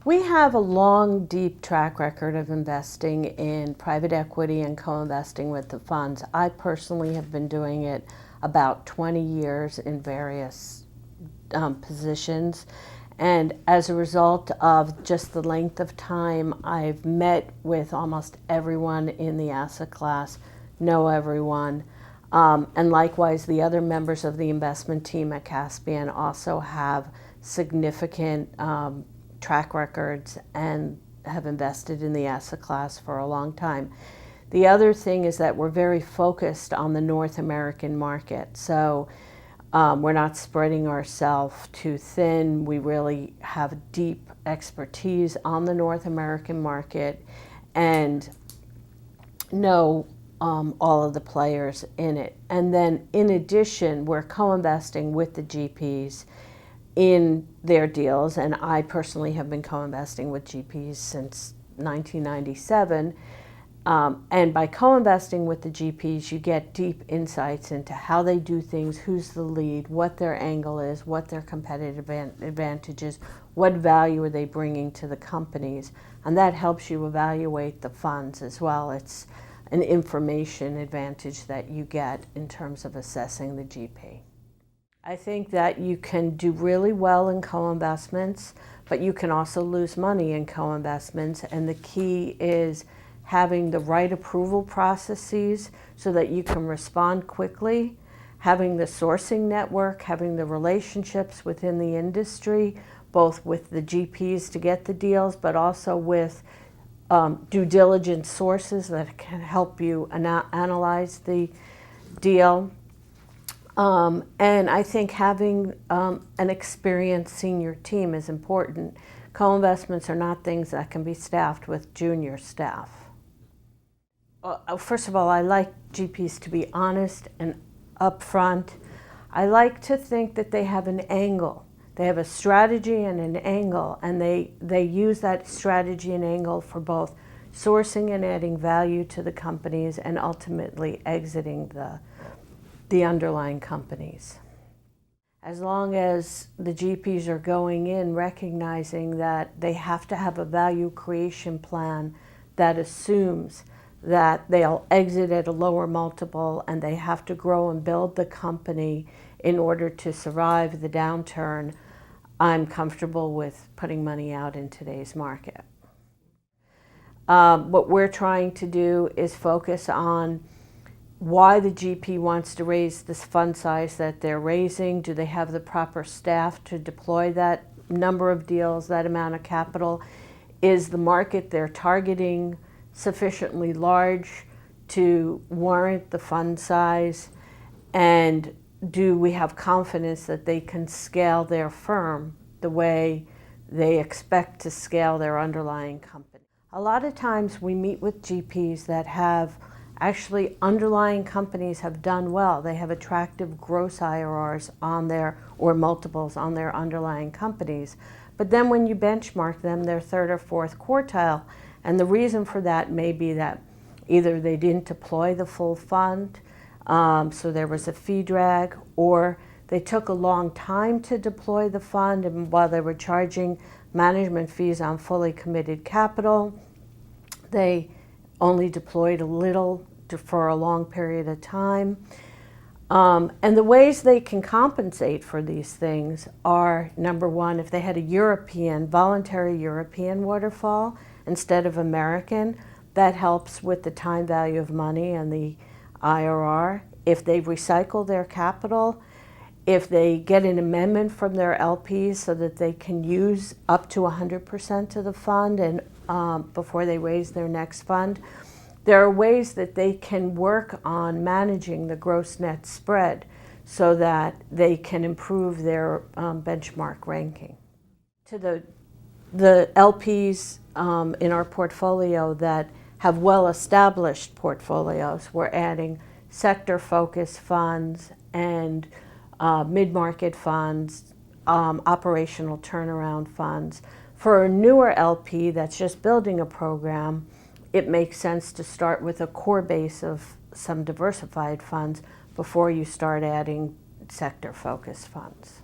We have a long, deep track record of investing in private equity and co-investing with the funds. I personally have been doing it about 20 years in various positions. And as a result of just the length of time, I've met with almost everyone in the asset class, know everyone. And likewise, the other members of the investment team at Caspian also have significant track records and have invested in the asset class for a long time. The other thing is that we're very focused on the North American market. So we're not spreading ourselves too thin. We really have deep expertise on the North American market and know all of the players in it. And then in addition, we're co-investing with the GPs in their deals, and I personally have been co-investing with GPs since 1997. And by co-investing with the GPs, you get deep insights into how they do things, who's the lead, what their angle is, what their competitive advantage is, what value are they bringing to the companies, and that helps you evaluate the funds as well. It's an information advantage that you get in terms of assessing the GP. I think that you can do really well in co-investments, but you can also lose money in co-investments, and the key is having the right approval processes so that you can respond quickly, having the sourcing network, having the relationships within the industry, both with the GPs to get the deals, but also with due diligence sources that can help you analyze the deal. And I think having an experienced senior team is important. Co-investments are not things that can be staffed with junior staff. First of all, I like GPs to be honest and upfront. I like to think that they have an angle. They have a strategy and an angle, and they use that strategy and angle for both sourcing and adding value to the companies and ultimately exiting the underlying companies. As long as the GPs are going in recognizing that they have to have a value creation plan that assumes that they'll exit at a lower multiple and they have to grow and build the company in order to survive the downturn, I'm comfortable with putting money out in today's market. What we're trying to do is focus on why the GP wants to raise this fund size that they're raising. Do they have the proper staff to deploy that number of deals, that amount of capital? Is the market they're targeting sufficiently large to warrant the fund size? And do we have confidence that they can scale their firm the way they expect to scale their underlying company? A lot of times we meet with GPs that have actually underlying companies have done well. They have attractive gross IRRs on their, or multiples on their underlying companies. But then when you benchmark them, they're third or fourth quartile. And the reason for that may be that either they didn't deploy the full fund, so there was a fee drag, or they took a long time to deploy the fund, and while they were charging management fees on fully committed capital, they only deployed a little for a long period of time. And the ways they can compensate for these things are, number one, if they had a voluntary European waterfall instead of American, that helps with the time value of money and the IRR. If they recycle their capital, if they get an amendment from their LPs so that they can use up to 100% of the fund and before they raise their next fund, there are ways that they can work on managing the gross net spread so that they can improve their benchmark ranking. To the LPs in our portfolio that have well-established portfolios, we're adding sector-focused funds and mid-market funds, operational turnaround funds. For a newer LP that's just building a program, it makes sense to start with a core base of some diversified funds before you start adding sector-focused funds.